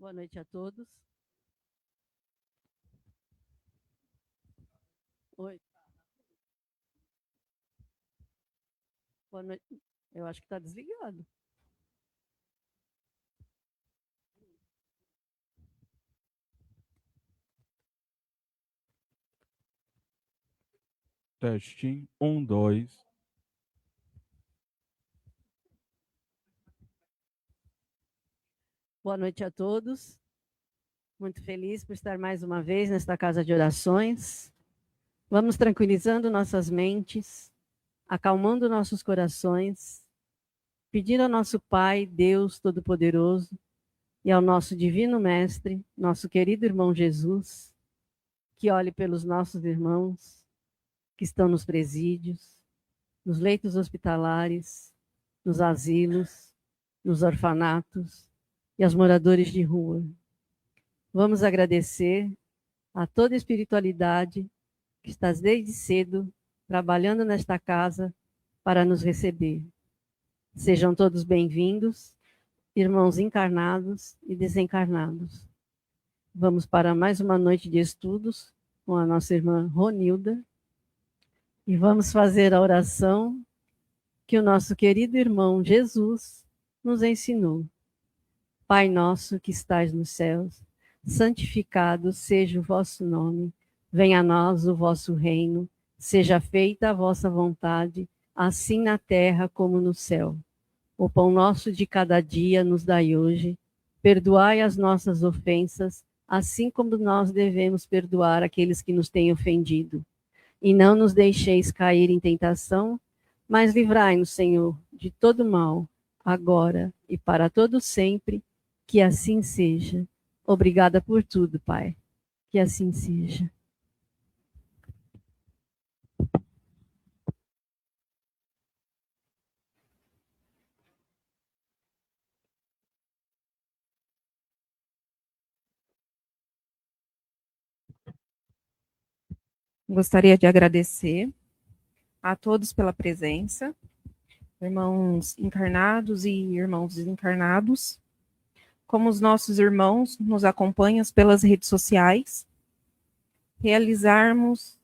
Boa noite a todos. Oi. Boa noite. Eu acho que está desligado. Testing, 1, 2. Boa noite a todos. Muito feliz por estar mais uma vez nesta casa de orações. Vamos tranquilizando nossas mentes, acalmando nossos corações, pedindo ao nosso Pai, Deus Todo-Poderoso, e ao nosso Divino Mestre, nosso querido irmão Jesus, que olhe pelos nossos irmãos que estão nos presídios, nos leitos hospitalares, nos asilos, nos orfanatos e aos moradores de rua. Vamos agradecer a toda a espiritualidade que está desde cedo trabalhando nesta casa para nos receber. Sejam todos bem-vindos, irmãos encarnados e desencarnados. Vamos para mais uma noite de estudos com a nossa irmã Ronilda e vamos fazer a oração que o nosso querido irmão Jesus nos ensinou. Pai nosso que estais nos céus, santificado seja o vosso nome. Venha a nós o vosso reino. Seja feita a vossa vontade, assim na terra como no céu. O pão nosso de cada dia nos dai hoje. Perdoai as nossas ofensas, assim como nós devemos perdoar aqueles que nos têm ofendido. E não nos deixeis cair em tentação, mas livrai-nos, Senhor, de todo mal, agora e para todo sempre. Que assim seja. Obrigada por tudo, Pai. Que assim seja. Gostaria de agradecer a todos pela presença, irmãos encarnados e irmãos desencarnados. Como os nossos irmãos nos acompanham pelas redes sociais, realizaremos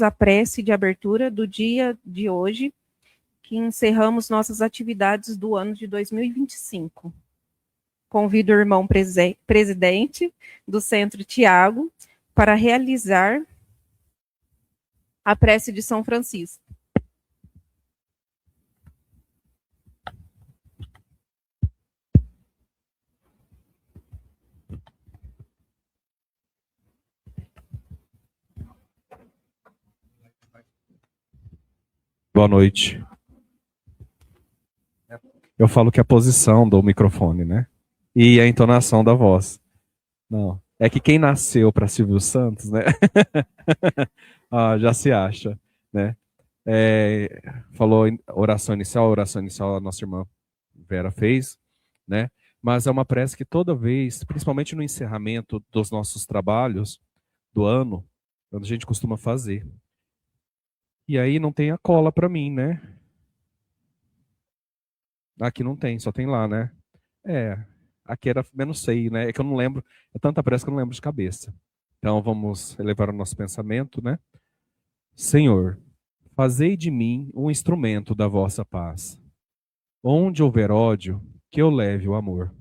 a prece de abertura do dia de hoje, que encerramos nossas atividades do ano de 2025. Convido o irmão presidente do Centro Tiago para realizar a prece de São Francisco. Boa noite. Eu falo que é a posição do microfone, né? E a entonação da voz. Não. É que quem nasceu para Silvio Santos, né? Já se acha, né? Falou oração inicial a nossa irmã Vera fez, né? Mas é uma prece que toda vez, principalmente no encerramento dos nossos trabalhos do ano, a gente costuma fazer. E aí não tem a cola para mim, né? Aqui não tem, só tem lá, né? Aqui era, eu não sei, né? É que eu não lembro, é tanta pressa que eu não lembro de cabeça. Então vamos elevar o nosso pensamento, né? Senhor, fazei de mim um instrumento da vossa paz. Onde houver ódio, que eu leve o amor.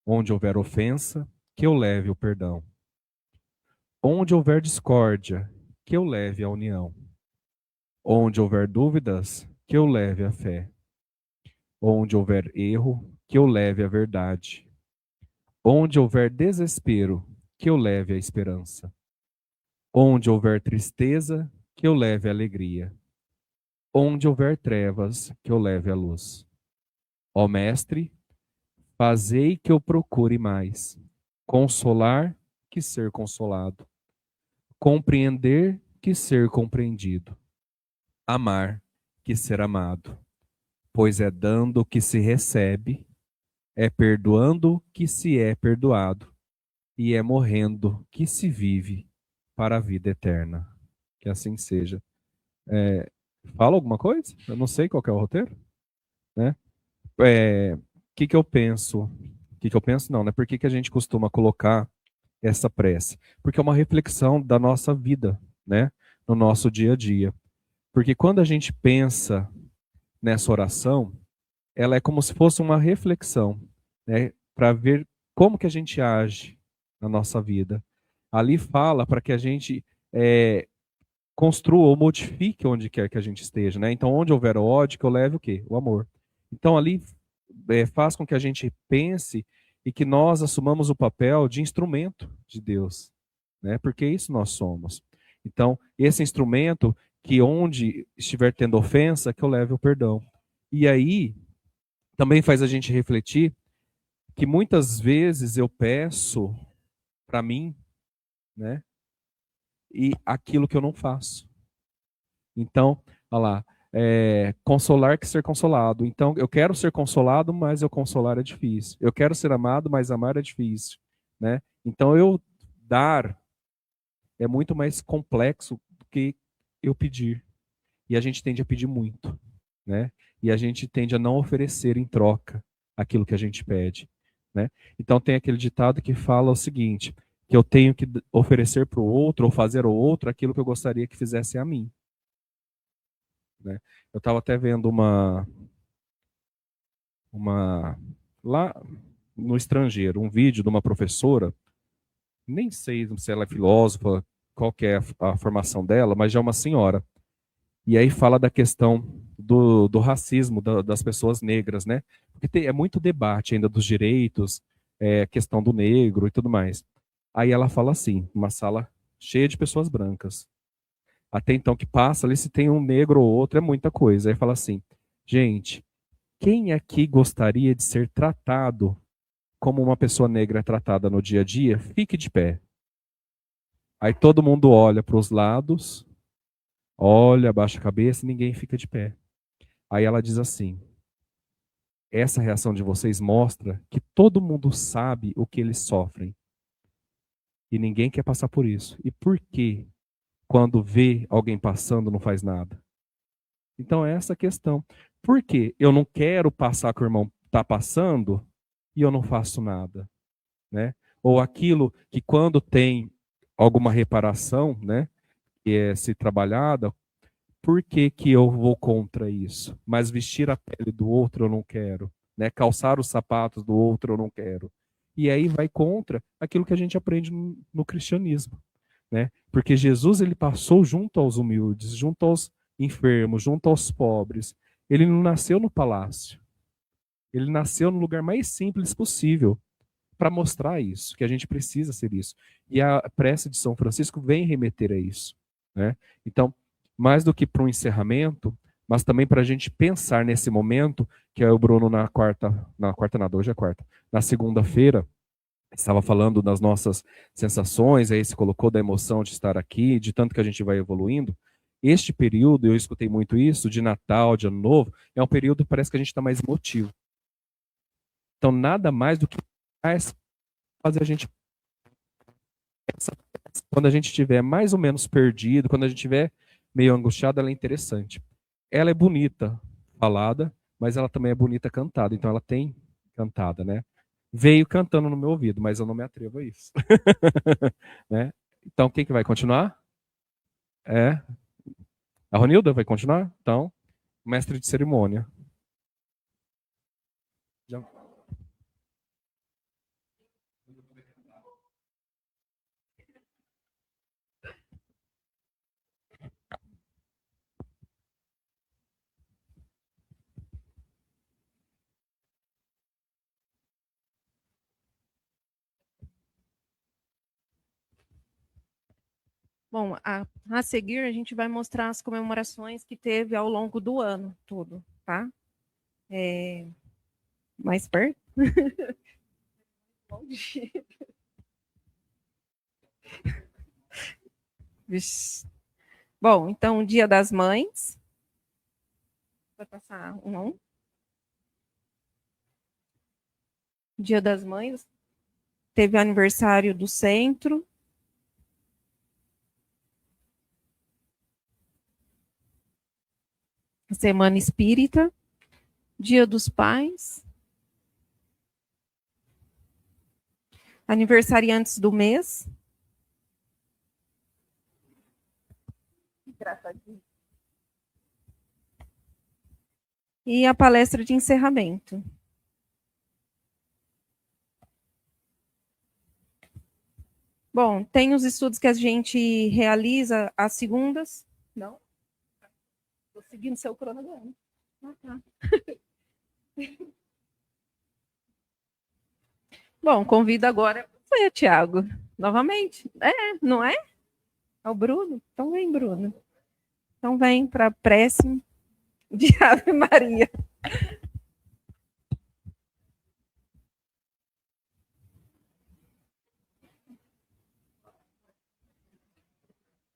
Onde houver ofensa, que eu leve o perdão. Onde houver discórdia, que eu leve a união. Onde houver dúvidas, que eu leve a fé. Onde houver erro, que eu leve a verdade. Onde houver desespero, que eu leve a esperança. Onde houver tristeza, que eu leve a alegria. Onde houver trevas, que eu leve a luz. Ó Mestre, fazei que eu procure mais consolar que ser consolado, compreender que ser compreendido, amar que ser amado, pois é dando que se recebe, é perdoando que se é perdoado, e é morrendo que se vive para a vida eterna. Que assim seja. Fala alguma coisa? Eu não sei qual que é o roteiro, né? O que eu penso que eu penso? Não, né? Por que a gente costuma colocar essa prece? Porque é uma reflexão da nossa vida, né? No nosso dia a dia. Porque quando a gente pensa nessa oração, ela é como se fosse uma reflexão, né? Para ver como que a gente age na nossa vida. Ali fala para que a gente construa ou modifique onde quer que a gente esteja, né? Então, onde houver o ódio, que eu leve o quê? O amor. Então, ali faz com que a gente pense e que nós assumamos o papel de instrumento de Deus, né? Porque isso nós somos. Então, esse instrumento que onde estiver tendo ofensa, que eu leve o perdão. E aí, também faz a gente refletir que muitas vezes eu peço para mim, né? E aquilo que eu não faço. Então, olha lá, consolar que ser consolado. Então, eu quero ser consolado, mas eu consolar é difícil. Eu quero ser amado, mas amar é difícil, né? Então, eu dar é muito mais complexo do que eu pedir. E a gente tende a pedir muito, né? E a gente tende a não oferecer em troca aquilo que a gente pede, né? Então, tem aquele ditado que fala o seguinte, que eu tenho que oferecer para o outro ou fazer ao outro aquilo que eu gostaria que fizesse a mim. Né? Eu estava até vendo uma lá no estrangeiro, um vídeo de uma professora, nem sei se ela é filósofa, qual que é a formação dela, mas já é uma senhora. E aí fala da questão do racismo das pessoas negras, né? Porque é muito debate ainda dos direitos, questão do negro e tudo mais. Aí ela fala assim, uma sala cheia de pessoas brancas. Até então que passa ali, se tem um negro ou outro, é muita coisa. Aí fala assim, gente, quem aqui gostaria de ser tratado como uma pessoa negra é tratada no dia a dia? Fique de pé. Aí todo mundo olha para os lados, olha, abaixa a cabeça e ninguém fica de pé. Aí ela diz assim, essa reação de vocês mostra que todo mundo sabe o que eles sofrem. E ninguém quer passar por isso. E por que, quando vê alguém passando, não faz nada? Então é essa a questão. Por que eu não quero passar que o irmão está passando e eu não faço nada? Né? Ou aquilo que quando tem alguma reparação, né, que é se trabalhada, por que que eu vou contra isso? Mas vestir a pele do outro eu não quero, né? Calçar os sapatos do outro eu não quero. E aí vai contra aquilo que a gente aprende no cristianismo, né? Porque Jesus ele passou junto aos humildes, junto aos enfermos, junto aos pobres. Ele não nasceu no palácio. Ele nasceu no lugar mais simples possível para mostrar isso, que a gente precisa ser isso. E a prece de São Francisco vem remeter a isso, né? Então, mais do que para um encerramento, mas também para a gente pensar nesse momento, que é o Bruno na quarta nada, hoje é quarta, na segunda-feira, estava falando das nossas sensações, aí se colocou da emoção de estar aqui, de tanto que a gente vai evoluindo. Este período, eu escutei muito isso, de Natal, de Ano Novo, é um período que parece que a gente está mais emotivo. Então, nada mais do que fazer a gente, quando a gente estiver mais ou menos perdido, quando a gente estiver meio angustiado, ela é interessante. Ela é bonita falada, mas ela também é bonita cantada. Então ela tem cantada, né? Veio cantando no meu ouvido, mas eu não me atrevo a isso. Né? Então quem que vai continuar? A Ronilda vai continuar? Então, mestre de cerimônia. Já. Bom, a seguir a gente vai mostrar as comemorações que teve ao longo do ano todo, tá? Mais perto? Bom, então, Dia das Mães. Vai passar um a um. Dia das Mães. Teve aniversário do centro. Semana Espírita. Dia dos Pais. aniversariantes do mês. E a palestra de encerramento. Bom, tem os estudos que a gente realiza às segundas. Não? Estou seguindo seu cronograma. Tá. Bom, convido agora você, Tiago, novamente. Não é? É o Bruno? Então vem, Bruno. Então vem para a prece de Ave Maria.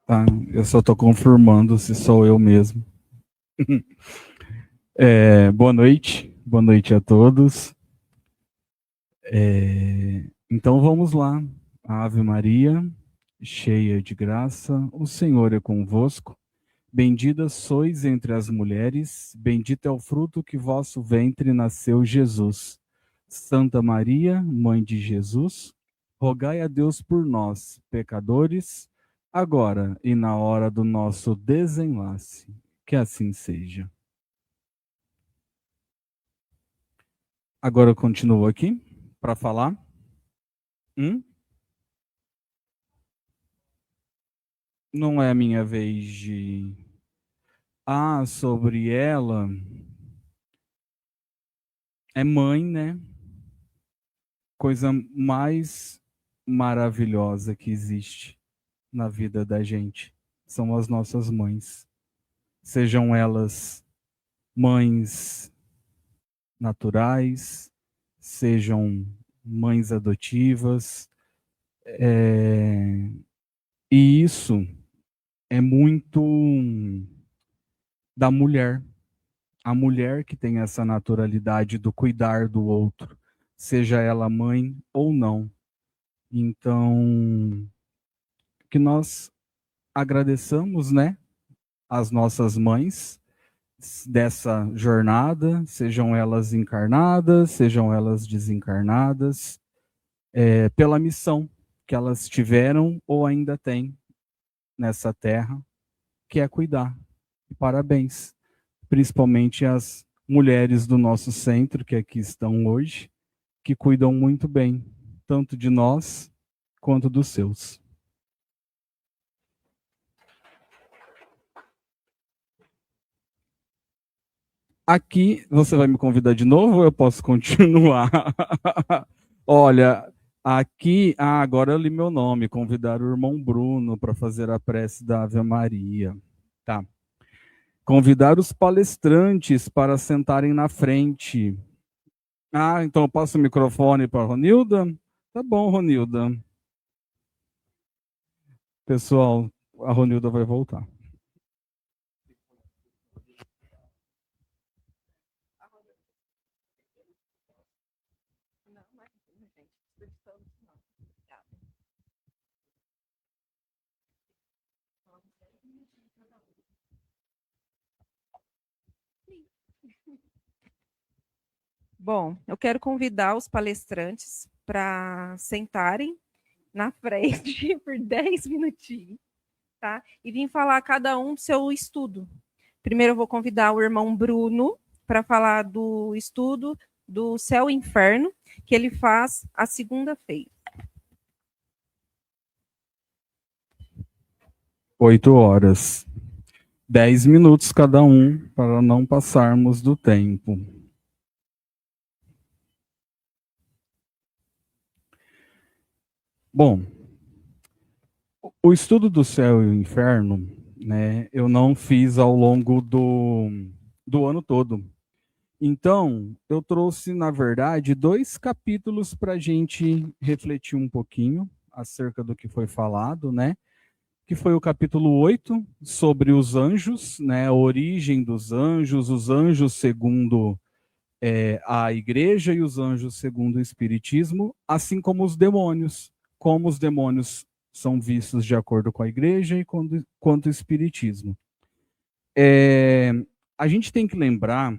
Tá, eu só estou confirmando se sou eu mesmo. Boa noite a todos. Então vamos lá. Ave Maria, cheia de graça, o Senhor é convosco. Bendita sois entre as mulheres, bendito é o fruto que vosso ventre nasceu, Jesus. Santa Maria, Mãe de Jesus, rogai a Deus por nós, pecadores, agora e na hora do nosso desenlace. Que assim seja. Agora eu continuo aqui para falar. Não é a minha vez de... sobre ela... É mãe, né? Coisa mais maravilhosa que existe na vida da gente. São as nossas mães. Sejam elas mães naturais, sejam mães adotivas. E isso é muito da mulher. A mulher que tem essa naturalidade do cuidar do outro, seja ela mãe ou não. Então, que nós agradeçamos, né, as nossas mães dessa jornada, sejam elas encarnadas, sejam elas desencarnadas, pela missão que elas tiveram ou ainda têm nessa terra, que é cuidar. E parabéns, principalmente as mulheres do nosso centro, que aqui estão hoje, que cuidam muito bem, tanto de nós quanto dos seus. Aqui, você vai me convidar de novo ou eu posso continuar? Olha, aqui, agora eu li meu nome, convidar o irmão Bruno para fazer a prece da Ave Maria. Tá. Convidar os palestrantes para sentarem na frente. Então eu passo o microfone para a Ronilda? Tá bom, Ronilda. Pessoal, a Ronilda vai voltar. Bom, eu quero convidar os palestrantes para sentarem na frente por 10 minutinhos, tá? E vim falar cada um do seu estudo. Primeiro eu vou convidar o irmão Bruno para falar do estudo do Céu e Inferno, que ele faz a segunda-feira. 8 horas. 10 minutos cada um, para não passarmos do tempo. Bom, o estudo do céu e o inferno, né, eu não fiz ao longo do ano todo. Então, eu trouxe, na verdade, 2 capítulos para a gente refletir um pouquinho acerca do que foi falado, né? Que foi o capítulo 8, sobre os anjos, né? A origem dos anjos, os anjos segundo a igreja e os anjos segundo o espiritismo, assim como os demônios. Como os demônios são vistos de acordo com a igreja e quanto o espiritismo. A gente tem que lembrar,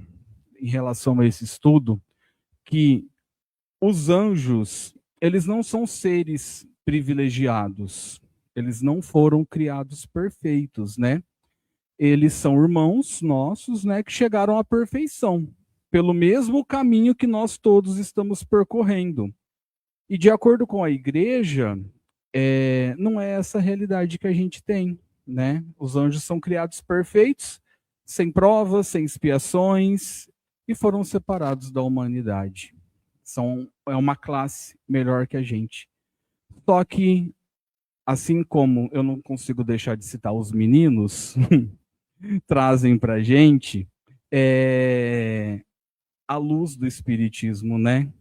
em relação a esse estudo, que os anjos, eles não são seres privilegiados. Eles não foram criados perfeitos, né? Eles são irmãos nossos, né, que chegaram à perfeição, pelo mesmo caminho que nós todos estamos percorrendo. E de acordo com a igreja, não é essa a realidade que a gente tem, né? Os anjos são criados perfeitos, sem provas, sem expiações, e foram separados da humanidade. É uma classe melhor que a gente. Só que, assim como eu não consigo deixar de citar os meninos, trazem para a gente a luz do espiritismo, né?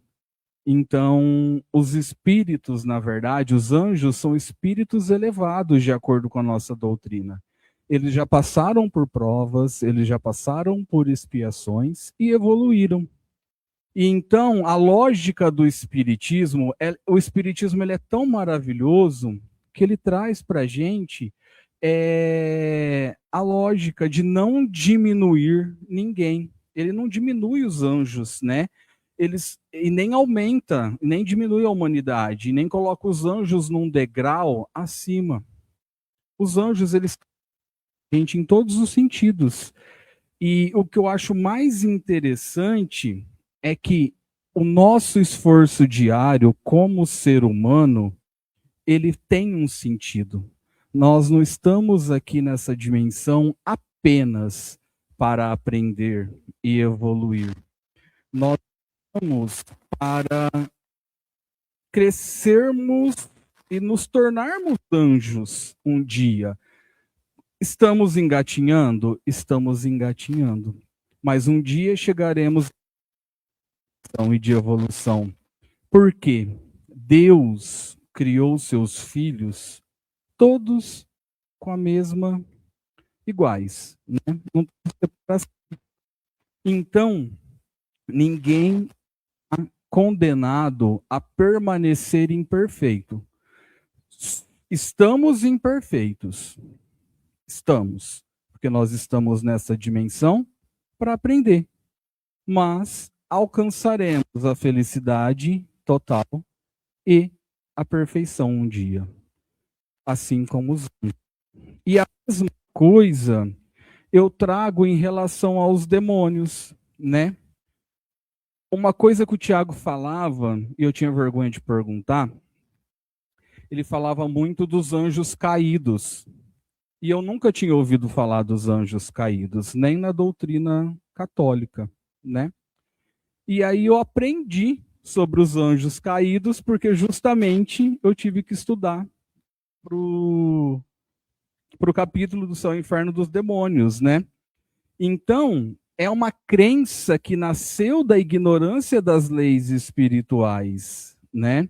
Então, os espíritos, na verdade, os anjos são espíritos elevados, de acordo com a nossa doutrina. Eles já passaram por provas, eles já passaram por expiações e evoluíram. E então, a lógica do espiritismo, o espiritismo ele é tão maravilhoso que ele traz para a gente a lógica de não diminuir ninguém. Ele não diminui os anjos, né? E nem aumenta, nem diminui a humanidade, nem coloca os anjos num degrau acima. Os anjos, eles gente em todos os sentidos. E o que eu acho mais interessante é que o nosso esforço diário como ser humano, ele tem um sentido. Nós não estamos aqui nessa dimensão apenas para aprender e evoluir. Nós estamos para crescermos e nos tornarmos anjos um dia. Estamos engatinhando? Estamos engatinhando. Mas um dia chegaremos e de evolução. Por quê? Deus criou seus filhos todos com a mesma iguais, né? Então, ninguém é condenado a permanecer imperfeito. Estamos imperfeitos. Estamos, porque nós estamos nessa dimensão para aprender. Mas alcançaremos a felicidade total e a perfeição um dia. Assim como os anjos. E a mesma coisa eu trago em relação aos demônios, né? Uma coisa que o Tiago falava, e eu tinha vergonha de perguntar, ele falava muito dos anjos caídos. E eu nunca tinha ouvido falar dos anjos caídos, nem na doutrina católica, né? E aí eu aprendi sobre os anjos caídos, porque justamente eu tive que estudar pro capítulo do Céu e Inferno dos Demônios, né? Então, é uma crença que nasceu da ignorância das leis espirituais, né?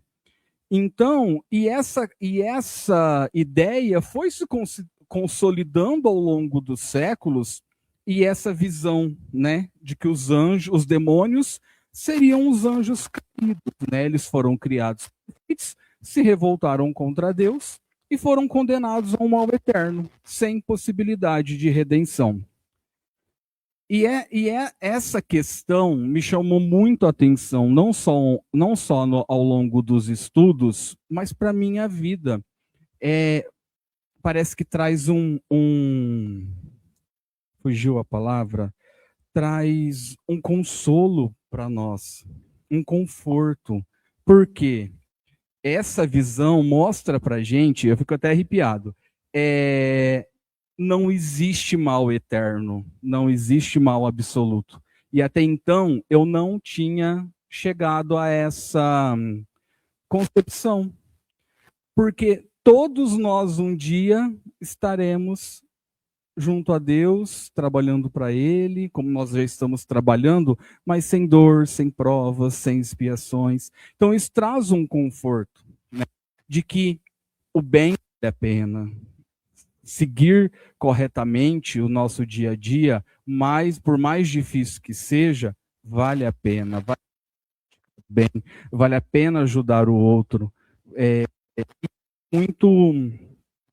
Então, e essa ideia foi se consolidando ao longo dos séculos, e essa visão, né, de que os anjos, os demônios, seriam os anjos caídos, né? Eles foram criados, se revoltaram contra Deus e foram condenados a um mal eterno, sem possibilidade de redenção. E essa questão me chamou muito a atenção, não só ao longo dos estudos, mas para a minha vida. Parece que traz fugiu a palavra, traz um consolo para nós, um conforto. Por quê? Essa visão mostra para a gente, eu fico até arrepiado, não existe mal eterno, não existe mal absoluto. E até então eu não tinha chegado a essa concepção. Porque todos nós um dia estaremos junto a Deus, trabalhando para Ele, como nós já estamos trabalhando, mas sem dor, sem provas, sem expiações. Então isso traz um conforto, né, de que o bem vale a pena. Seguir corretamente o nosso dia a dia, por mais difícil que seja, vale a pena. Vale a pena ajudar o outro. Muito,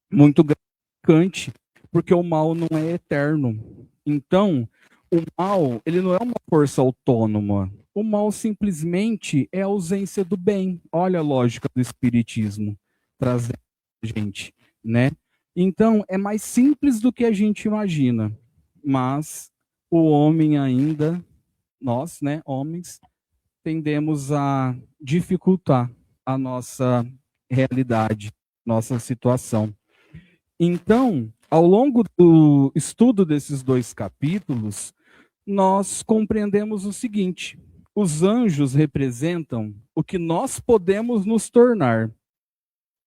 muito gratificante, porque o mal não é eterno. Então, o mal, ele não é uma força autônoma. O mal simplesmente é a ausência do bem. Olha a lógica do espiritismo trazendo a gente, né? Então, é mais simples do que a gente imagina, mas o homem ainda, nós, né, homens, tendemos a dificultar a nossa realidade, nossa situação. Então, ao longo do estudo desses 2 capítulos, nós compreendemos o seguinte: os anjos representam o que nós podemos nos tornar,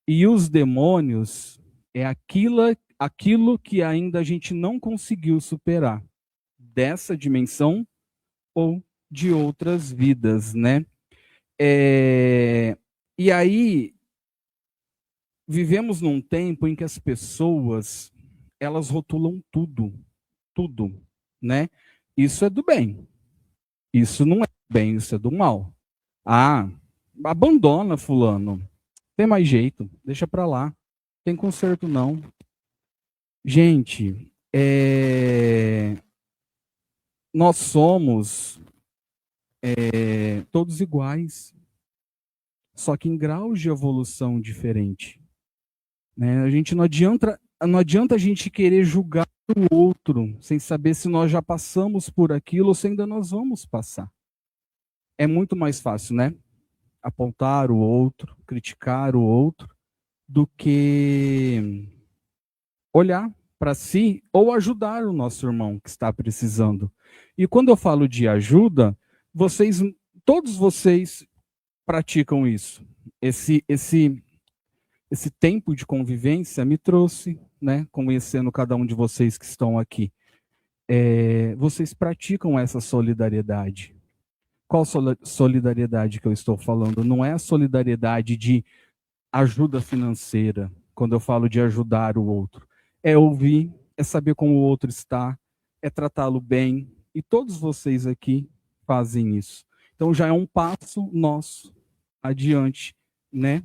e os demônios é aquilo que ainda a gente não conseguiu superar, dessa dimensão ou de outras vidas, né? E aí, vivemos num tempo em que as pessoas, elas rotulam tudo, né? Isso é do bem, isso não é do bem, isso é do mal. Ah, abandona fulano, tem mais jeito, deixa pra lá, tem conserto não. Gente, nós somos todos iguais, só que em graus de evolução diferente, né? A gente não adianta a gente querer julgar o outro sem saber se nós já passamos por aquilo ou se ainda nós vamos passar. É muito mais fácil, né? Apontar o outro, criticar o outro, do que olhar para si ou ajudar o nosso irmão que está precisando. E quando eu falo de ajuda, todos vocês praticam isso. Esse tempo de convivência me trouxe, né, conhecendo cada um de vocês que estão aqui. Vocês praticam essa solidariedade. Qual solidariedade que eu estou falando? Não é a solidariedade de ajuda financeira, quando eu falo de ajudar o outro. É ouvir, é saber como o outro está, é tratá-lo bem. E todos vocês aqui fazem isso. Então já é um passo nosso adiante, né?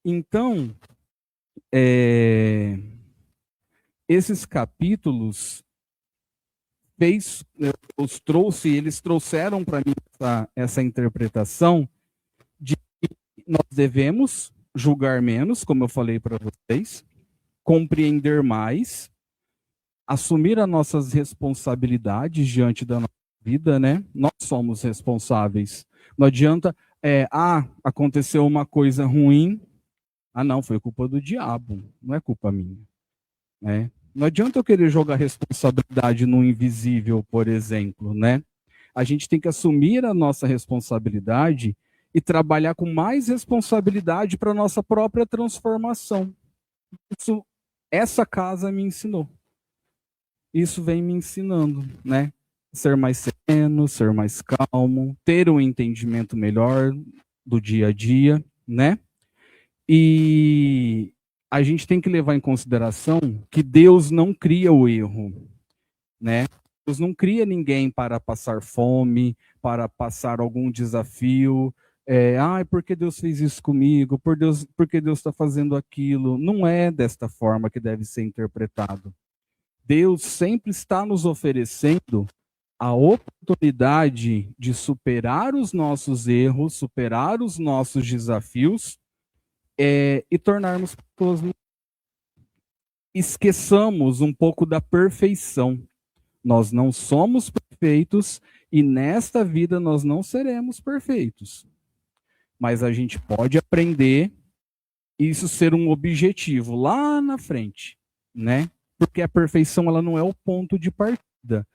Então, esses capítulos eles trouxeram para mim essa interpretação de que nós devemos julgar menos, como eu falei para vocês, compreender mais, assumir as nossas responsabilidades diante da nossa vida, né? Nós somos responsáveis. Não adianta, aconteceu uma coisa ruim, não, foi culpa do diabo, não é culpa minha, né? Não adianta eu querer jogar responsabilidade no invisível, por exemplo, né? A gente tem que assumir a nossa responsabilidade e trabalhar com mais responsabilidade para a nossa própria transformação. Essa casa me ensinou. Isso vem me ensinando, né? Ser mais sereno, ser mais calmo, ter um entendimento melhor do dia a dia, né? E a gente tem que levar em consideração que Deus não cria o erro, né? Deus não cria ninguém para passar fome, para passar algum desafio. Por que Deus fez isso comigo? Por que Deus está fazendo aquilo? Não é desta forma que deve ser interpretado. Deus sempre está nos oferecendo a oportunidade de superar os nossos erros, superar os nossos desafios, e tornarmos pessoas. Esqueçamos um pouco da perfeição. Nós não somos perfeitos e nesta vida nós não seremos perfeitos. Mas a gente pode aprender isso ser um objetivo lá na frente, né? Porque a perfeição ela não é o ponto de partida.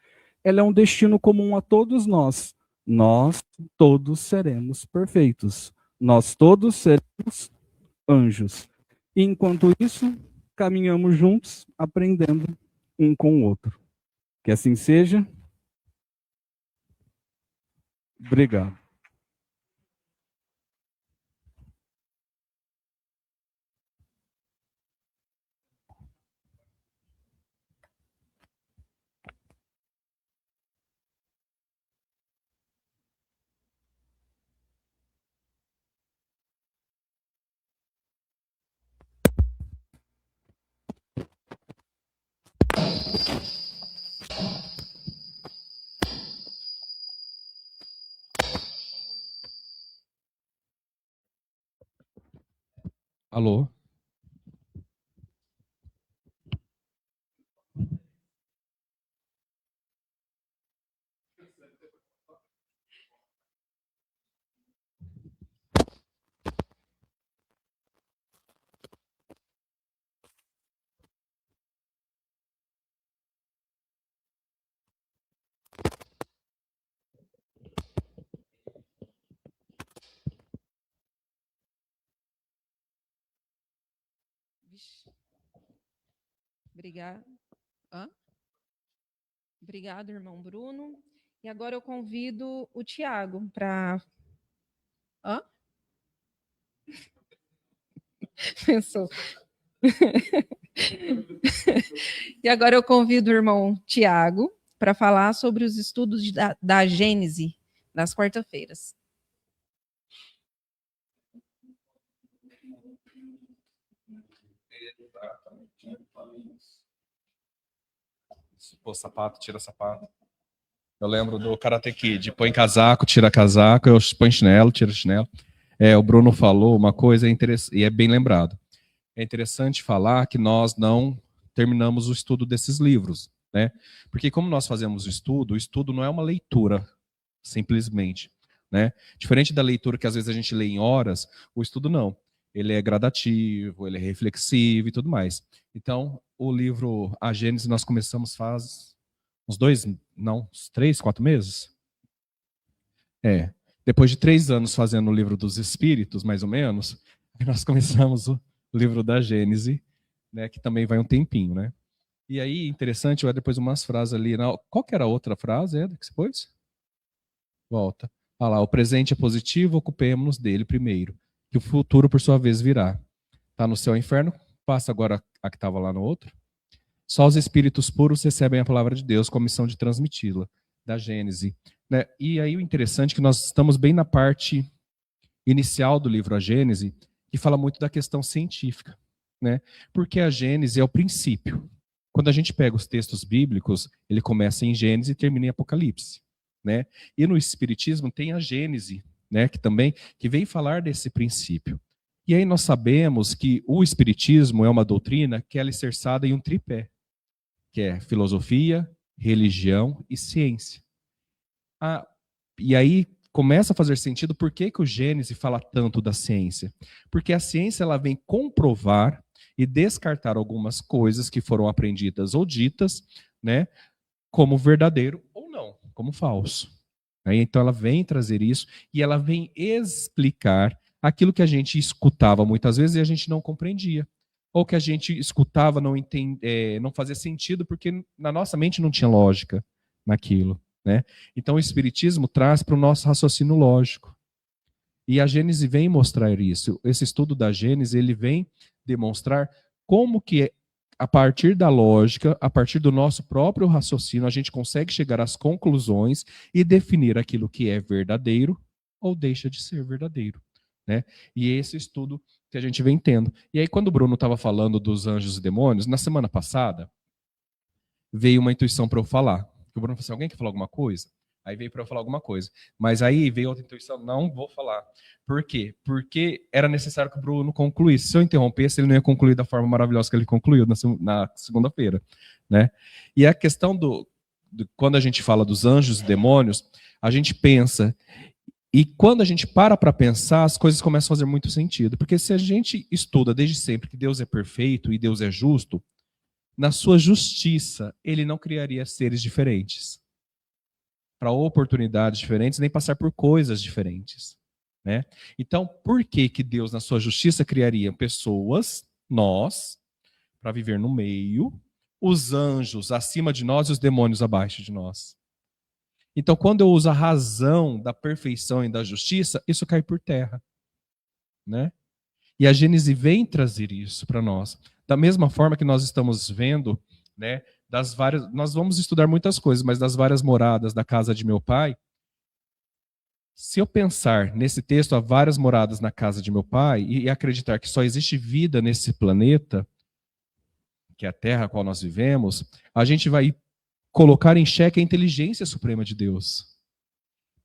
Ela é um destino comum a todos nós. Nós todos seremos perfeitos. Nós todos seremos anjos. E enquanto isso, caminhamos juntos, aprendendo um com o outro. Que assim seja. Obrigado. Alô? Obrigada. Obrigado, irmão Bruno. E agora eu convido o Tiago para... Pensou. E agora eu convido o irmão Tiago para falar sobre os estudos da Gênese das quarta-feiras. Pô, sapato, tira sapato. Eu lembro do Karate Kid, põe casaco, tira casaco, eu põe chinelo, tira chinelo. O Bruno falou uma coisa interessante, e é bem lembrado. É interessante falar que nós não terminamos o estudo desses livros, né? Porque como nós fazemos o estudo não é uma leitura, simplesmente, né? Diferente da leitura que às vezes a gente lê em horas, o estudo não. Ele é gradativo, ele é reflexivo e tudo mais. Então, o livro A Gênese nós começamos faz uns 3, 4 meses? Depois de 3 anos fazendo o livro dos Espíritos, mais ou menos, nós começamos o livro da Gênese, né, que também vai um tempinho, né? E aí, interessante, vai depois umas frases ali. Qual que era a outra frase, Eda, que você pôs? Volta. Olha lá, o presente é positivo, ocupemos-nos dele primeiro, que o futuro, por sua vez, virá. Está no céu e inferno, passa agora a que estava lá no outro. Só os espíritos puros recebem a palavra de Deus com a missão de transmiti-la, da Gênese. Né? E aí o interessante é que nós estamos bem na parte inicial do livro A Gênese, que fala muito da questão científica. Né? Porque a Gênese é o princípio. Quando a gente pega os textos bíblicos, ele começa em Gênese e termina em Apocalipse. Né? E no Espiritismo tem a Gênese, né? que vem falar desse princípio. E aí nós sabemos que o Espiritismo é uma doutrina que é alicerçada em um tripé, que é filosofia, religião e ciência. E aí começa a fazer sentido por que o Gênese fala tanto da ciência. Porque a ciência ela vem comprovar e descartar algumas coisas que foram aprendidas ou ditas, né, como verdadeiro ou não, como falso. Então ela vem trazer isso e ela vem explicar aquilo que a gente escutava muitas vezes e a gente não compreendia. Ou que a gente escutava, não fazia sentido, porque na nossa mente não tinha lógica naquilo. Né? Então o Espiritismo traz para o nosso raciocínio lógico. E a Gênese vem mostrar isso. Esse estudo da Gênese, ele vem demonstrar como que, a partir da lógica, a partir do nosso próprio raciocínio, a gente consegue chegar às conclusões e definir aquilo que é verdadeiro ou deixa de ser verdadeiro. Né? E esse estudo que a gente vem tendo. E aí, quando o Bruno estava falando dos anjos e demônios, na semana passada, veio uma intuição para eu falar. O Bruno falou assim, alguém quer falar alguma coisa? Aí veio para eu falar alguma coisa. Mas aí veio outra intuição, não vou falar. Por quê? Porque era necessário que o Bruno concluísse. Se eu interrompesse, ele não ia concluir da forma maravilhosa que ele concluiu na segunda-feira. Né? E a questão quando a gente fala dos anjos e demônios, a gente pensa... E quando a gente para pensar, as coisas começam a fazer muito sentido. Porque se a gente estuda desde sempre que Deus é perfeito e Deus é justo, na sua justiça, ele não criaria seres diferentes. Para oportunidades diferentes, nem passar por coisas diferentes. Né? Então, por que Deus, na sua justiça, criaria pessoas, nós, para viver no meio, os anjos acima de nós e os demônios abaixo de nós? Então, quando eu uso a razão da perfeição e da justiça, isso cai por terra. Né? E a Gênese vem trazer isso para nós. Da mesma forma que nós estamos vendo, né, nós vamos estudar muitas coisas, mas das várias moradas da casa de meu pai, se eu pensar nesse texto, há várias moradas na casa de meu pai, e acreditar que só existe vida nesse planeta, que é a Terra a qual nós vivemos, a gente vai colocar em xeque a inteligência suprema de Deus.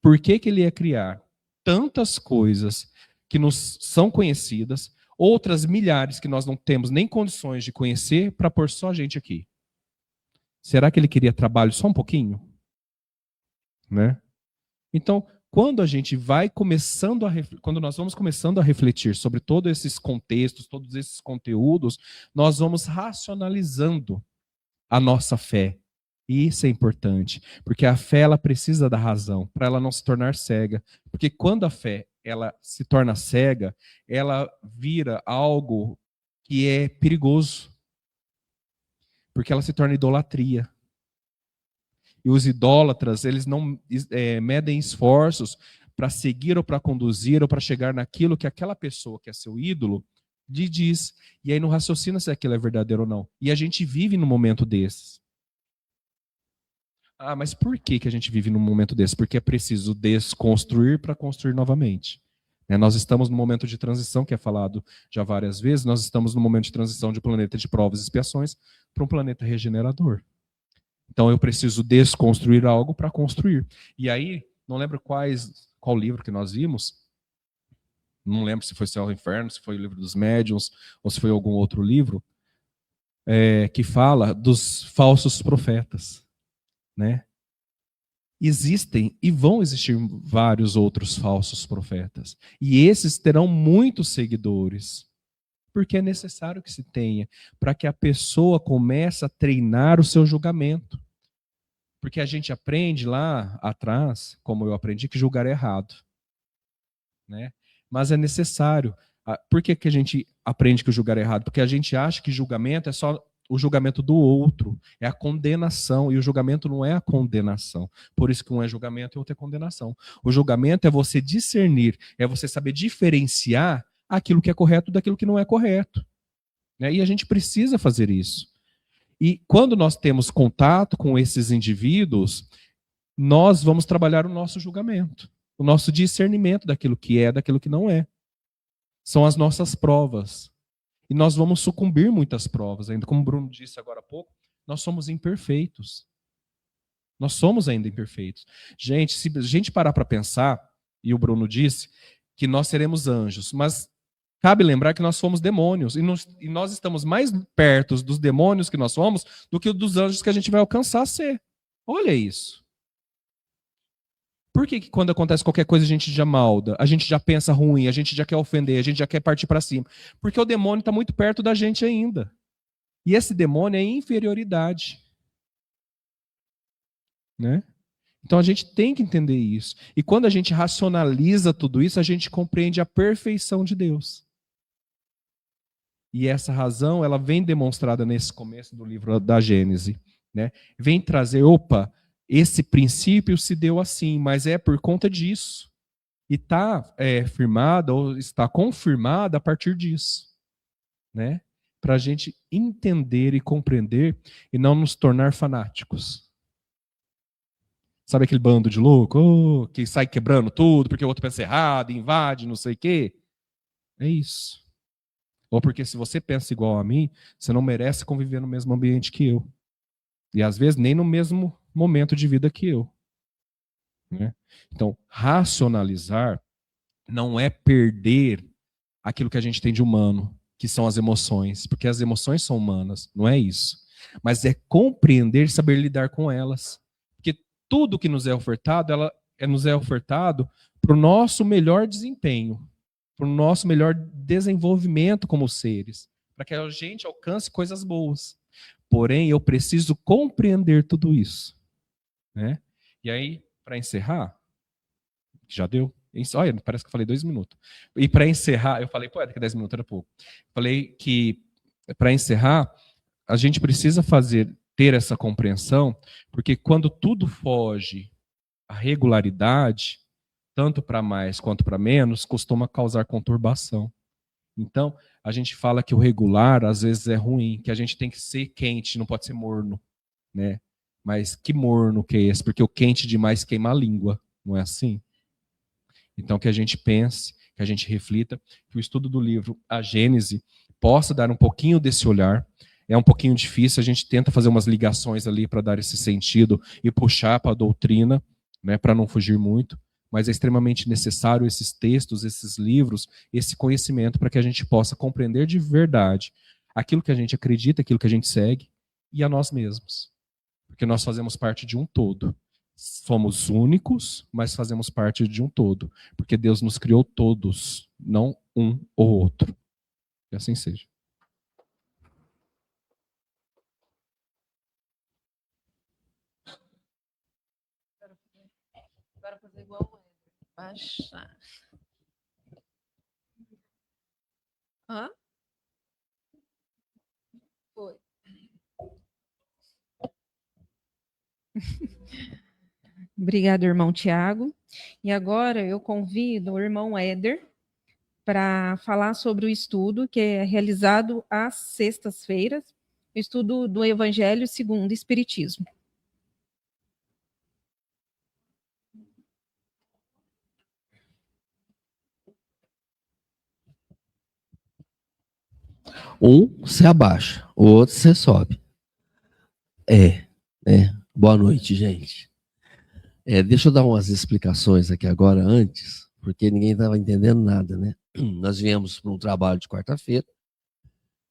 Por que ele ia criar tantas coisas que nos são conhecidas, outras milhares que nós não temos nem condições de conhecer para pôr só a gente aqui. Será que ele queria trabalho só um pouquinho? Né? Então, quando a gente vai começando quando nós vamos começando a refletir sobre todos esses contextos, todos esses conteúdos, nós vamos racionalizando a nossa fé. E isso é importante, porque a fé ela precisa da razão, para ela não se tornar cega. Porque quando a fé ela se torna cega, ela vira algo que é perigoso. Porque ela se torna idolatria. E os idólatras, eles não medem esforços para seguir ou para conduzir ou para chegar naquilo que aquela pessoa que é seu ídolo lhe diz. E aí não raciocina se aquilo é verdadeiro ou não. E a gente vive num momento desses. Ah, mas por que a gente vive num momento desse? Porque é preciso desconstruir para construir novamente. Nós estamos num momento de transição, que é falado já várias vezes, nós estamos num momento de transição de um planeta de provas e expiações para um planeta regenerador. Então eu preciso desconstruir algo para construir. E aí, não lembro qual livro que nós vimos, não lembro se foi Céu e Inferno, se foi o livro dos médiuns, ou se foi algum outro livro, que fala dos falsos profetas. Né? Existem e vão existir vários outros falsos profetas. E esses terão muitos seguidores. Porque é necessário que se tenha, para que a pessoa comece a treinar o seu julgamento. Porque a gente aprende lá atrás, como eu aprendi, que julgar é errado. Né? Mas é necessário. Por que a gente aprende que o julgar é errado? Porque a gente acha que julgamento é só o julgamento do outro, é a condenação, e o julgamento não é a condenação. Por isso que um é julgamento e outro é condenação. O julgamento é você discernir, é você saber diferenciar aquilo que é correto daquilo que não é correto. Né? E a gente precisa fazer isso. E quando nós temos contato com esses indivíduos, nós vamos trabalhar o nosso julgamento, o nosso discernimento daquilo que é, daquilo que não é. São as nossas provas. E nós vamos sucumbir muitas provas, ainda como o Bruno disse agora há pouco, nós somos imperfeitos. Nós somos ainda imperfeitos. Gente, se a gente parar para pensar, e o Bruno disse, que nós seremos anjos, mas cabe lembrar que nós somos demônios, e nós estamos mais perto dos demônios que nós somos do que dos anjos que a gente vai alcançar a ser. Olha isso. Por que quando acontece qualquer coisa a gente já malda, a gente já pensa ruim, a gente já quer ofender, a gente já quer partir para cima? Porque o demônio está muito perto da gente ainda. E esse demônio é inferioridade. Né? Então a gente tem que entender isso. E quando a gente racionaliza tudo isso, a gente compreende a perfeição de Deus. E essa razão, ela vem demonstrada nesse começo do livro da Gênesis. Né? Vem trazer, esse princípio se deu assim, mas é por conta disso. E está firmada, ou está confirmada a partir disso. Né? Para a gente entender e compreender e não nos tornar fanáticos. Sabe aquele bando de louco que sai quebrando tudo porque o outro pensa errado, invade, não sei o quê? É isso. Ou porque se você pensa igual a mim, você não merece conviver no mesmo ambiente que eu. E às vezes nem no mesmo momento de vida que eu. Né? Então, racionalizar não é perder aquilo que a gente tem de humano, que são as emoções, porque as emoções são humanas, não é isso. Mas é compreender e saber lidar com elas. Porque tudo que nos é ofertado, nos é ofertado para o nosso melhor desempenho, para o nosso melhor desenvolvimento como seres, para que a gente alcance coisas boas. Porém, eu preciso compreender tudo isso. Né? E aí, para encerrar, já deu? Olha, parece que eu falei 2 minutos. E para encerrar, eu falei, daqui a 10 minutos era pouco. Falei que, para encerrar, a gente precisa ter essa compreensão, porque quando tudo foge à regularidade, tanto para mais quanto para menos, costuma causar conturbação. Então, a gente fala que o regular, às vezes, é ruim, que a gente tem que ser quente, não pode ser morno. Né? Mas que morno que é esse? Porque o quente demais queima a língua, não é assim? Então que a gente pense, que a gente reflita, que o estudo do livro A Gênese possa dar um pouquinho desse olhar. É um pouquinho difícil, a gente tenta fazer umas ligações ali para dar esse sentido e puxar para a doutrina, né, para não fugir muito, mas é extremamente necessário esses textos, esses livros, esse conhecimento para que a gente possa compreender de verdade aquilo que a gente acredita, aquilo que a gente segue e a nós mesmos. Porque nós fazemos parte de um todo. Somos únicos, mas fazemos parte de um todo. Porque Deus nos criou todos, não um ou outro. Que assim seja. Agora fazer igual o Éder. Baixar. Hã? Foi. Obrigado, irmão Tiago. E agora eu convido o irmão Éder para falar sobre o estudo que é realizado às sextas-feiras, o estudo do Evangelho segundo o Espiritismo. Um você abaixa, o outro você sobe. Boa noite, gente. Deixa eu dar umas explicações aqui agora antes, porque ninguém estava entendendo nada, né? Nós viemos para um trabalho de quarta-feira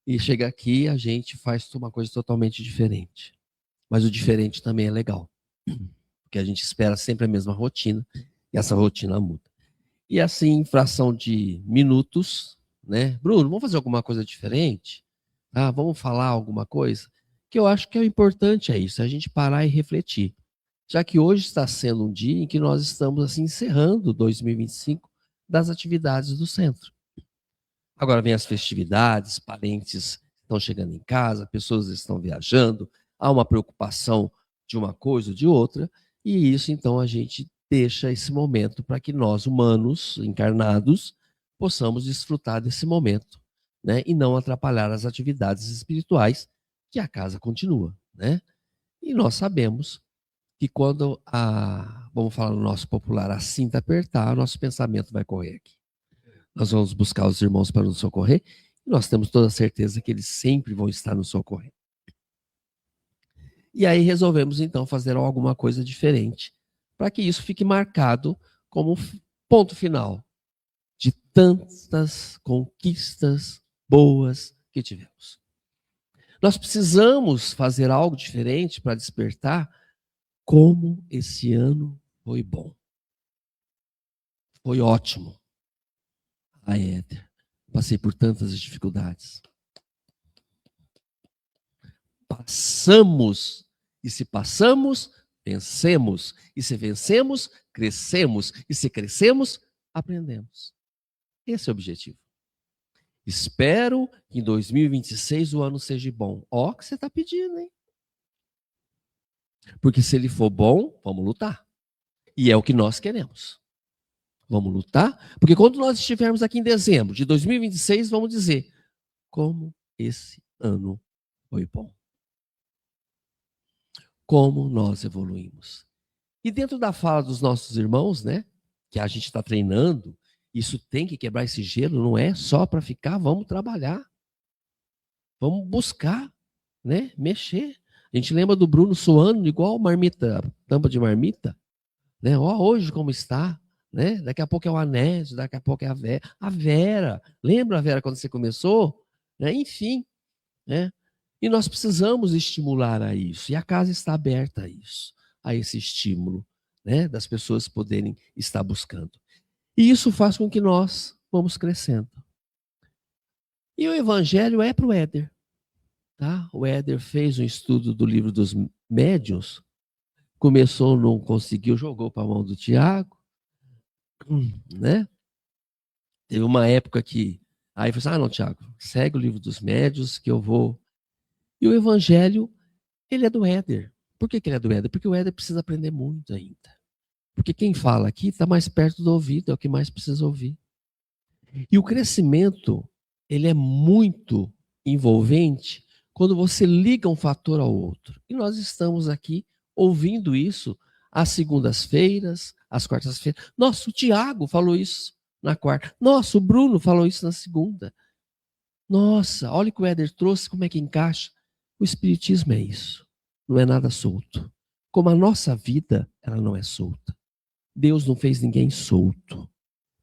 e chega aqui a gente faz uma coisa totalmente diferente. Mas o diferente também é legal, porque a gente espera sempre a mesma rotina e essa rotina muda. E assim, em fração de minutos, né? Bruno, vamos fazer alguma coisa diferente? Vamos falar alguma coisa? Que eu acho que o importante é isso, a gente parar e refletir. Já que hoje está sendo um dia em que nós estamos assim, encerrando 2025 das atividades do centro. Agora vem as festividades, parentes estão chegando em casa, pessoas estão viajando, há uma preocupação de uma coisa ou de outra, e isso então a gente deixa esse momento para que nós, humanos, encarnados, possamos desfrutar desse momento, né? E não atrapalhar as atividades espirituais que a casa continua, né? E nós sabemos que quando vamos falar no nosso popular, a cinta apertar, nosso pensamento vai correr aqui. Nós vamos buscar os irmãos para nos socorrer e nós temos toda a certeza que eles sempre vão estar nos socorrendo. E aí resolvemos então fazer alguma coisa diferente para que isso fique marcado como ponto final de tantas conquistas boas que tivemos. Nós precisamos fazer algo diferente para despertar como esse ano foi bom. Foi ótimo. Éder, passei por tantas dificuldades. Passamos. E se passamos, vencemos. E se vencemos, crescemos. E se crescemos, aprendemos. Esse é o objetivo. Espero que em 2026 o ano seja bom. Ó, que você está pedindo, hein? Porque se ele for bom, vamos lutar. E é o que nós queremos. Vamos lutar, porque quando nós estivermos aqui em dezembro de 2026, vamos dizer como esse ano foi bom. Como nós evoluímos. E dentro da fala dos nossos irmãos, né, que a gente está treinando, isso tem que quebrar esse gelo, não é só para ficar, vamos trabalhar. Vamos buscar, né, mexer. A gente lembra do Bruno suando igual marmita, tampa de marmita, né? Ó, hoje como está, né? Daqui a pouco é o Anésio, daqui a pouco é a Vera. A Vera, lembra a Vera quando você começou? Né? Enfim, né? E nós precisamos estimular a isso. E a casa está aberta a isso, a esse estímulo, né? Das pessoas poderem estar buscando. E isso faz com que nós vamos crescendo. E o evangelho é para o Éder. Tá? O Éder fez um estudo do livro dos médiuns, começou, não conseguiu, jogou para a mão do Tiago, né? Teve uma época que aí falou assim, não, Tiago, segue o livro dos médiuns que eu vou. E o evangelho, ele é do Éder. Por que ele é do Éder? Porque o Éder precisa aprender muito ainda. Porque quem fala aqui está mais perto do ouvido, é o que mais precisa ouvir. E o crescimento, ele é muito envolvente quando você liga um fator ao outro. E nós estamos aqui ouvindo isso às segundas-feiras, às quartas-feiras. Nossa, o Tiago falou isso na quarta. Nossa, o Bruno falou isso na segunda. Nossa, olha o que o Éder trouxe, como é que encaixa. O Espiritismo é isso. Não é nada solto. Como a nossa vida, ela não é solta. Deus não fez ninguém solto.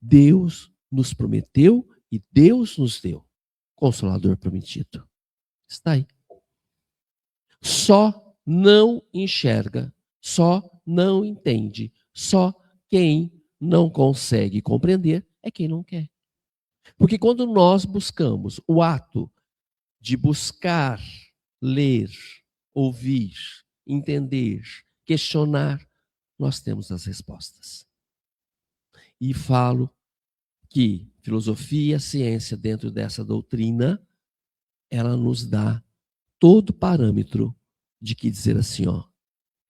Deus nos prometeu e Deus nos deu. Consolador prometido. Está aí. Só não enxerga, só não entende, só quem não consegue compreender é quem não quer. Porque quando nós buscamos o ato de buscar, ler, ouvir, entender, questionar, nós temos as respostas. E falo que filosofia, ciência, dentro dessa doutrina, ela nos dá todo parâmetro de que dizer assim, ó,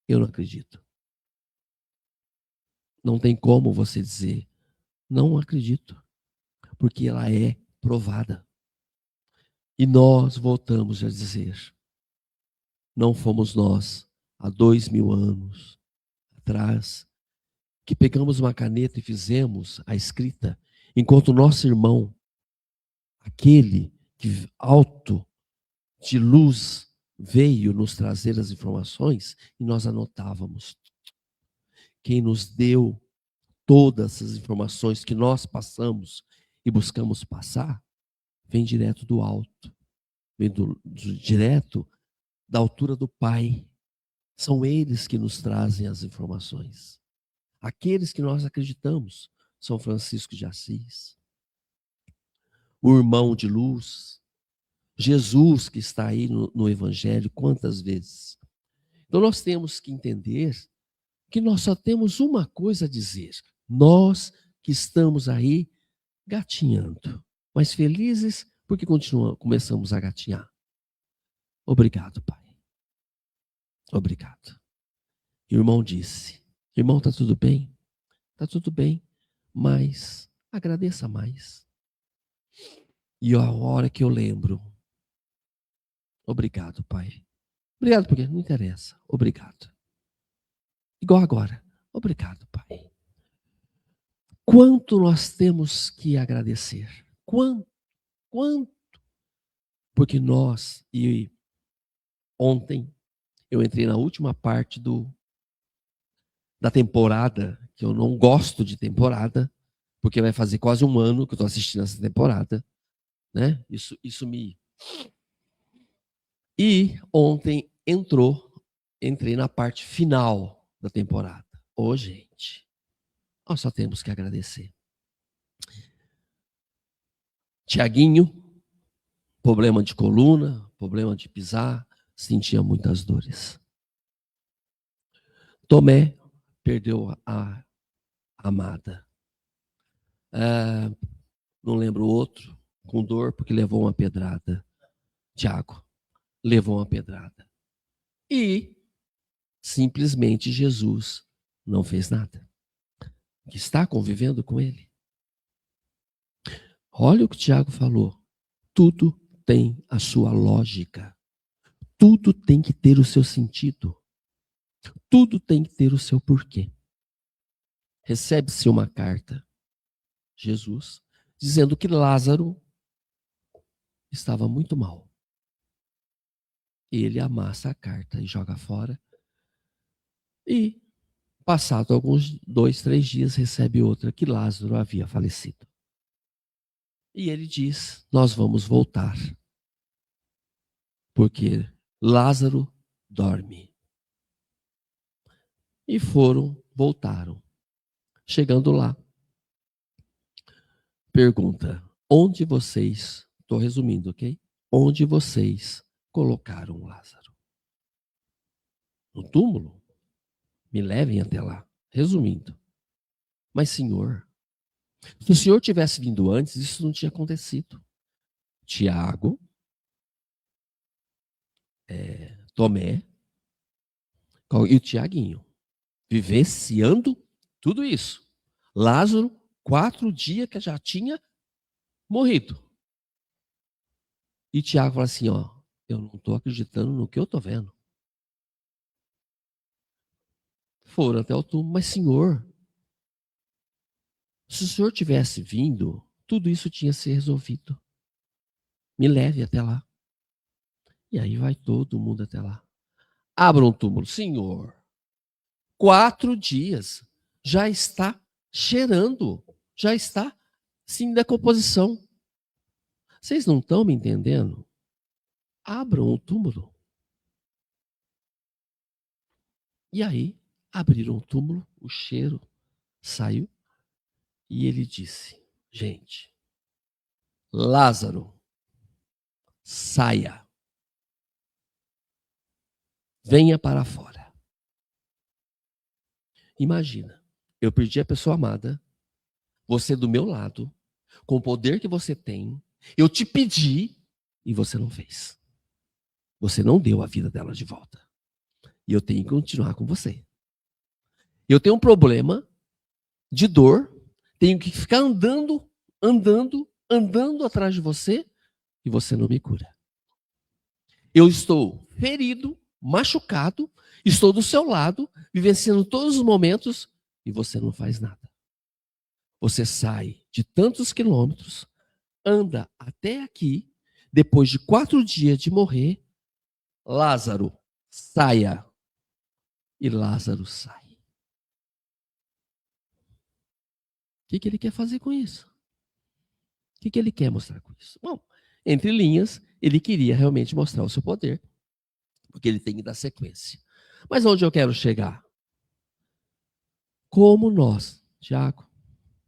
eu não acredito. Não tem como você dizer, não acredito, porque ela é provada. E nós voltamos a dizer, não fomos nós, há 2000 anos atrás, que pegamos uma caneta e fizemos a escrita, enquanto o nosso irmão, aquele que alto de luz veio nos trazer as informações e nós anotávamos. Quem nos deu todas as informações que nós passamos e buscamos passar, vem direto do alto, vem direto da altura do Pai. São eles que nos trazem as informações. Aqueles que nós acreditamos, São Francisco de Assis, o irmão de luz, Jesus que está aí no Evangelho, quantas vezes. Então nós temos que entender que nós só temos uma coisa a dizer. Nós que estamos aí gatinhando, mas felizes porque começamos a gatinhar. Obrigado, Pai. Obrigado. E o irmão disse, irmão, está tudo bem? Está tudo bem, mas agradeça mais. E a hora que eu lembro, obrigado, Pai. Obrigado porque não interessa. Obrigado. Igual agora. Obrigado, Pai. Quanto nós temos que agradecer? Quanto? Porque nós, e ontem, eu entrei na última parte da temporada, que eu não gosto de temporada, porque vai fazer quase um ano que eu estou assistindo essa temporada, né? Isso me... E ontem entrei na parte final da temporada. Ô, gente, nós só temos que agradecer. Tiaguinho, problema de coluna, problema de pisar, sentia muitas dores. Tomé perdeu a amada. Não lembro o outro, com dor porque levou uma pedrada. Tiago levou uma pedrada. E simplesmente Jesus não fez nada. Que está convivendo com ele. Olha o que Tiago falou. Tudo tem a sua lógica. Tudo tem que ter o seu sentido. Tudo tem que ter o seu porquê. Recebe-se uma carta, Jesus, dizendo que Lázaro estava muito mal. Ele amassa a carta e joga fora. E, passado alguns 2, 3 dias, recebe outra que Lázaro havia falecido. E ele diz, nós vamos voltar. Porque Lázaro dorme. E voltaram. Chegando lá, pergunta, onde vocês, estou resumindo, ok? Onde vocês colocaram Lázaro? No túmulo? Me levem até lá. Resumindo. Mas, Senhor, se o Senhor tivesse vindo antes, isso não tinha acontecido. Tiago, Tomé e o Tiaguinho, vivenciando tudo isso. Lázaro, 4 dias que já tinha morrido. E Tiago fala assim, ó, eu não estou acreditando no que eu estou vendo. Foram até o túmulo, mas Senhor, se o Senhor tivesse vindo, tudo isso tinha se resolvido. Me leve até lá. E aí vai todo mundo até lá. Abra um túmulo. Senhor, 4 dias. já está cheirando, já está sim em decomposição. Vocês não estão me entendendo? Abram o túmulo. E aí, abriram o túmulo, o cheiro saiu, e ele disse: gente, Lázaro, saia. Venha para fora. Imagina, eu perdi a pessoa amada, você do meu lado, com o poder que você tem, eu te pedi e você não fez. Você não deu a vida dela de volta. E eu tenho que continuar com você. Eu tenho um problema de dor, tenho que ficar andando atrás de você e você não me cura. Eu estou ferido, machucado, estou do seu lado, vivenciando todos os momentos e você não faz nada. Você sai de tantos quilômetros, anda até aqui, depois de 4 dias de morrer, Lázaro, saia. E Lázaro sai. O que ele quer fazer com isso? O que ele quer mostrar com isso? Bom, entre linhas, ele queria realmente mostrar o seu poder, porque ele tem que dar sequência. Mas onde eu quero chegar? Como nós, Tiago,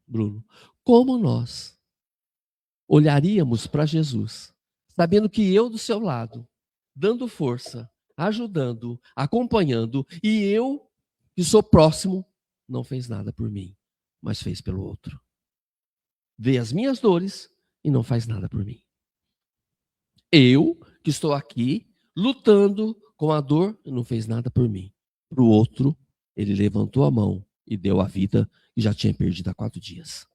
Bruno, como nós olharíamos para Jesus, sabendo que eu do seu lado, dando força, ajudando, acompanhando, e eu, que sou próximo, não fez nada por mim, mas fez pelo outro. Vê as minhas dores e não faz nada por mim. Eu, que estou aqui, lutando com a dor, e não fez nada por mim. Para o outro, ele levantou a mão e deu a vida, e já tinha perdido há 4 dias.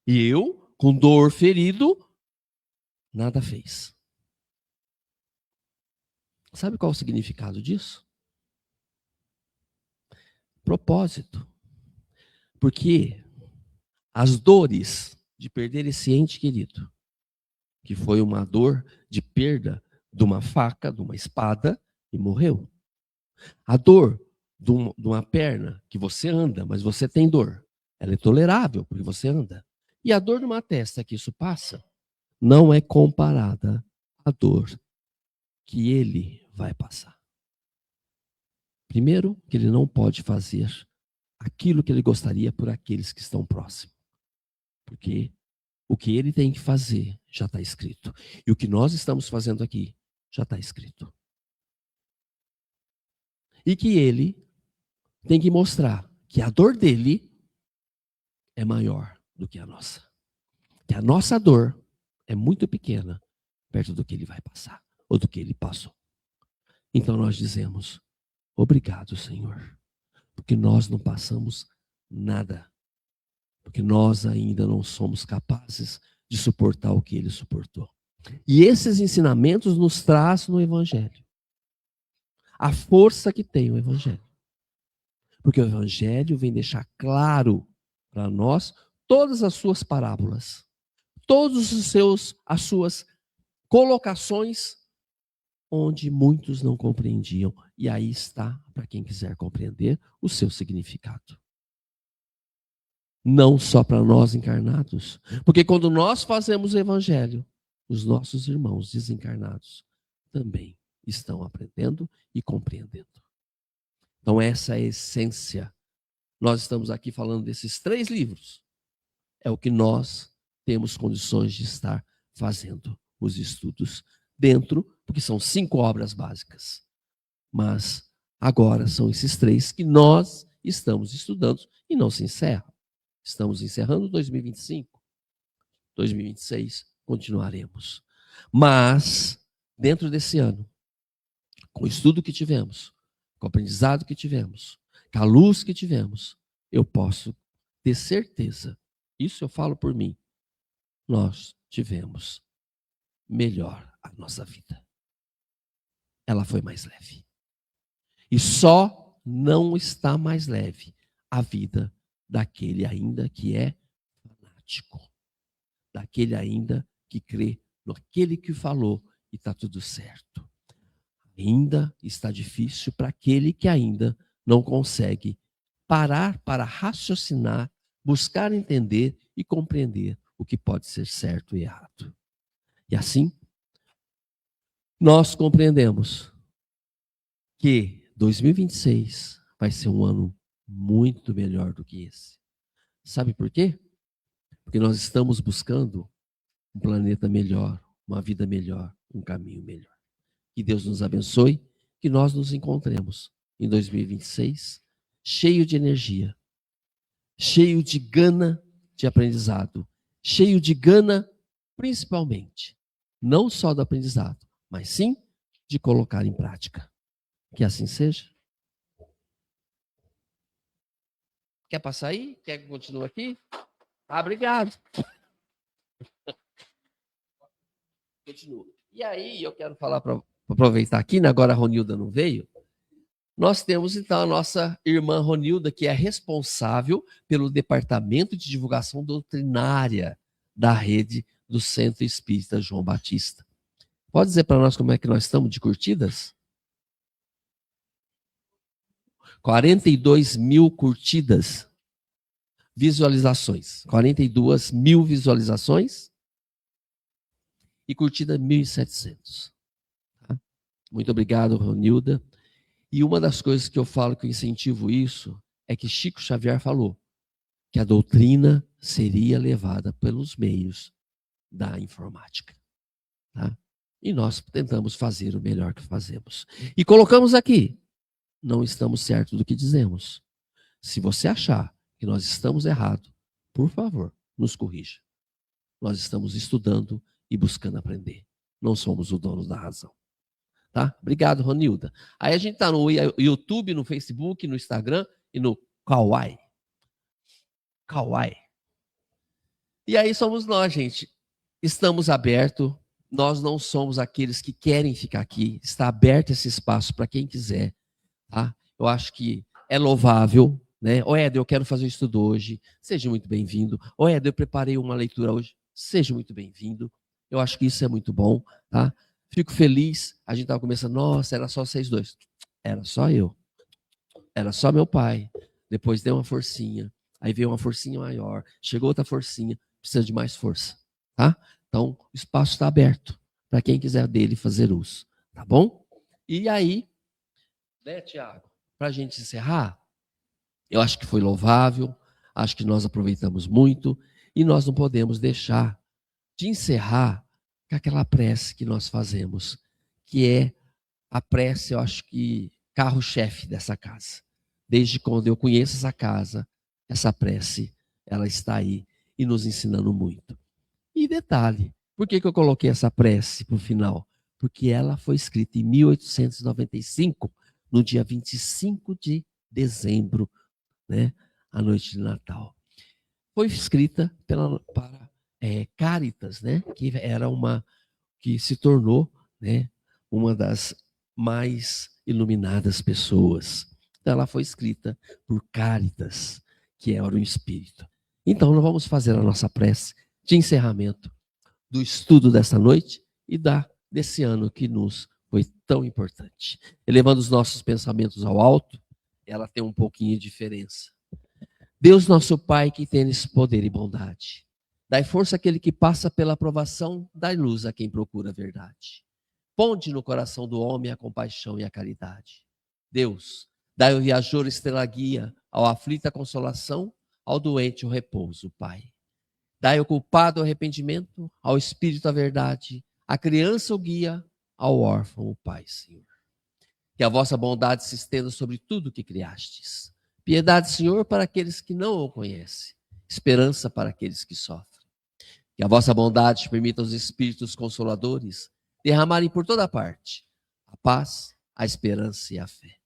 E eu, com dor, ferido, nada fez. Sabe qual é o significado disso? Propósito. Porque as dores de perder esse ente querido, que foi uma dor de perda de uma faca, de uma espada, e morreu. A dor de uma perna, que você anda, mas você tem dor, ela é tolerável, porque você anda. E a dor de uma testa, que isso passa, não é comparada à dor que ele vai passar. Primeiro, que ele não pode fazer aquilo que ele gostaria por aqueles que estão próximos. Porque o que ele tem que fazer já está escrito. E o que nós estamos fazendo aqui já está escrito. E que ele tem que mostrar que a dor dele é maior do que a nossa. Que a nossa dor é muito pequena perto do que ele vai passar, ou do que ele passou. Então nós dizemos: obrigado, Senhor, porque nós não passamos nada, porque nós ainda não somos capazes de suportar o que ele suportou. E esses ensinamentos nos traz no Evangelho a força que tem o Evangelho. Porque o Evangelho vem deixar claro para nós todas as suas parábolas, todas as suas colocações onde muitos não compreendiam. E aí está, para quem quiser compreender, o seu significado. Não só para nós encarnados. Porque quando nós fazemos o Evangelho, os nossos irmãos desencarnados também estão aprendendo e compreendendo. Então essa é a essência. Nós estamos aqui falando desses 3 livros. É o que nós temos condições de estar fazendo os estudos dentro, porque são 5 obras básicas. Mas agora são esses 3 que nós estamos estudando e não se encerram. Estamos encerrando 2025. 2026 continuaremos. Mas dentro desse ano, com o estudo que tivemos, com o aprendizado que tivemos, com a luz que tivemos, eu posso ter certeza, isso eu falo por mim, nós tivemos melhor a nossa vida. Ela foi mais leve. E só não está mais leve a vida daquele ainda que é fanático, daquele ainda que crê naquele que falou e está tudo certo. Ainda está difícil para aquele que ainda não consegue parar para raciocinar, buscar entender e compreender o que pode ser certo e errado. E assim, nós compreendemos que 2026 vai ser um ano muito melhor do que esse. Sabe por quê? Porque nós estamos buscando um planeta melhor, uma vida melhor, um caminho melhor. Que Deus nos abençoe, que nós nos encontremos em 2026 cheio de energia, cheio de gana de aprendizado, cheio de gana principalmente, não só do aprendizado, mas sim de colocar em prática. Que assim seja. Quer passar aí? Quer que continue aqui? Obrigado. Continua. E aí, eu quero falar para aproveitar aqui, né? Agora a Ronilda não veio. Nós temos, então, a nossa irmã Ronilda, que é responsável pelo Departamento de Divulgação Doutrinária da rede do Centro Espírita João Batista. Pode dizer para nós como é que nós estamos de curtidas? 42 mil curtidas, visualizações. 42 mil visualizações e curtida 1.700. Tá? Muito obrigado, Ronilda. E uma das coisas que eu falo que eu incentivo isso é que Chico Xavier falou que a doutrina seria levada pelos meios da informática. Tá? E nós tentamos fazer o melhor que fazemos. E colocamos aqui, não estamos certos do que dizemos. Se você achar que nós estamos errados, por favor, nos corrija. Nós estamos estudando e buscando aprender. Não somos o dono da razão. Tá? Obrigado, Ronilda. Aí a gente está no YouTube, no Facebook, no Instagram e no Kawaii. Kawaii. E aí somos nós, gente. Estamos abertos. Nós não somos aqueles que querem ficar aqui. Está aberto esse espaço para quem quiser. Tá? Eu acho que é louvável. Né? Ô, Éder, eu quero fazer um estudo hoje. Seja muito bem-vindo. Ô, Éder, eu preparei uma leitura hoje. Seja muito bem-vindo. Eu acho que isso é muito bom. Tá? Fico feliz. A gente estava começando, nossa, era só vocês dois. Era só eu. Era só meu pai. Depois deu uma forcinha. Aí veio uma forcinha maior. Chegou outra forcinha. Precisa de mais força. Tá? Então, o espaço está aberto para quem quiser dele fazer uso. Tá bom? E aí, né, Tiago? Para a gente encerrar, eu acho que foi louvável. Acho que nós aproveitamos muito. E nós não podemos deixar de encerrar com aquela prece que nós fazemos, que é a prece, eu acho que carro-chefe dessa casa. Desde quando eu conheço essa casa, essa prece, ela está aí e nos ensinando muito. E detalhe, por que eu coloquei essa prece para o final? Porque ela foi escrita em 1895, no dia 25 de dezembro, né, à noite de Natal. Foi escrita para Cáritas, né, que era que se tornou, né, uma das mais iluminadas pessoas. Então, ela foi escrita por Cáritas, que era um espírito. Então, nós vamos fazer a nossa prece de encerramento do estudo dessa noite e desse ano que nos foi tão importante. Elevando os nossos pensamentos ao alto, ela tem um pouquinho de diferença. Deus, nosso Pai, que tens poder e bondade, dai força àquele que passa pela provação, dai luz a quem procura a verdade. Ponde no coração do homem a compaixão e a caridade. Deus, dai ao viajor estrela guia, ao aflito a consolação, ao doente o repouso, Pai. Dai ao culpado o arrependimento, ao espírito a verdade, à criança o guia, ao órfão o Pai, Senhor. Que a vossa bondade se estenda sobre tudo que criastes. Piedade, Senhor, para aqueles que não o conhecem. Esperança para aqueles que sofrem. Que a vossa bondade permita aos espíritos consoladores derramarem por toda parte a paz, a esperança e a fé.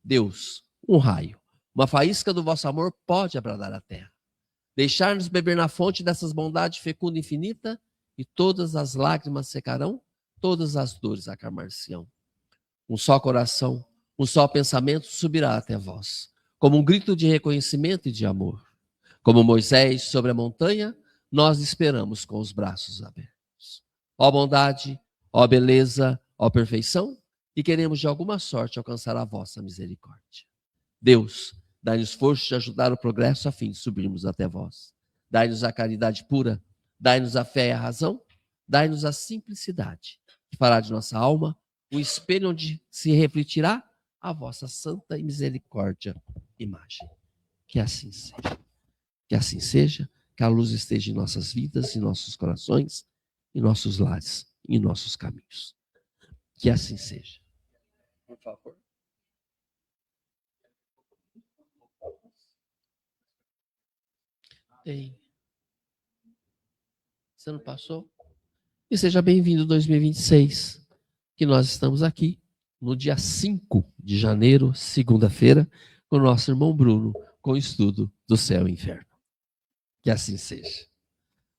Deus, um raio, uma faísca do vosso amor pode abradar a terra. Deixar-nos beber na fonte dessas bondades fecunda e infinita, e todas as lágrimas secarão, todas as dores acalmar-se-ão. Um só coração, um só pensamento subirá até vós, como um grito de reconhecimento e de amor. Como Moisés sobre a montanha, nós esperamos com os braços abertos. Ó bondade, ó beleza, ó perfeição, e queremos de alguma sorte alcançar a vossa misericórdia. Deus, Dai-nos força de ajudar o progresso a fim de subirmos até vós. Dai-nos a caridade pura, dai-nos a fé e a razão, dai-nos a simplicidade, que fará de nossa alma um espelho onde se refletirá a vossa santa e misericórdia imagem. Que assim seja. Que assim seja, que a luz esteja em nossas vidas, em nossos corações, em nossos lares, em nossos caminhos. Que assim seja. Por favor. Tem. Você não passou? E seja bem-vindo 2026, que nós estamos aqui no dia 5 de janeiro, segunda-feira, com o nosso irmão Bruno, com o estudo do céu e inferno. Que assim seja.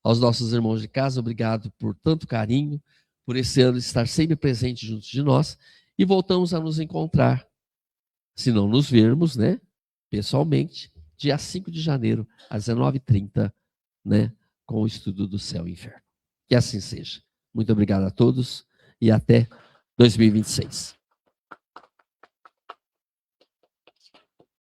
Aos nossos irmãos de casa, obrigado por tanto carinho, por esse ano estar sempre presente junto de nós, e voltamos a nos encontrar, se não nos vermos, né, pessoalmente, dia 5 de janeiro, às 19h30, né, com o estudo do céu e inferno. Que assim seja. Muito obrigado a todos e até 2026.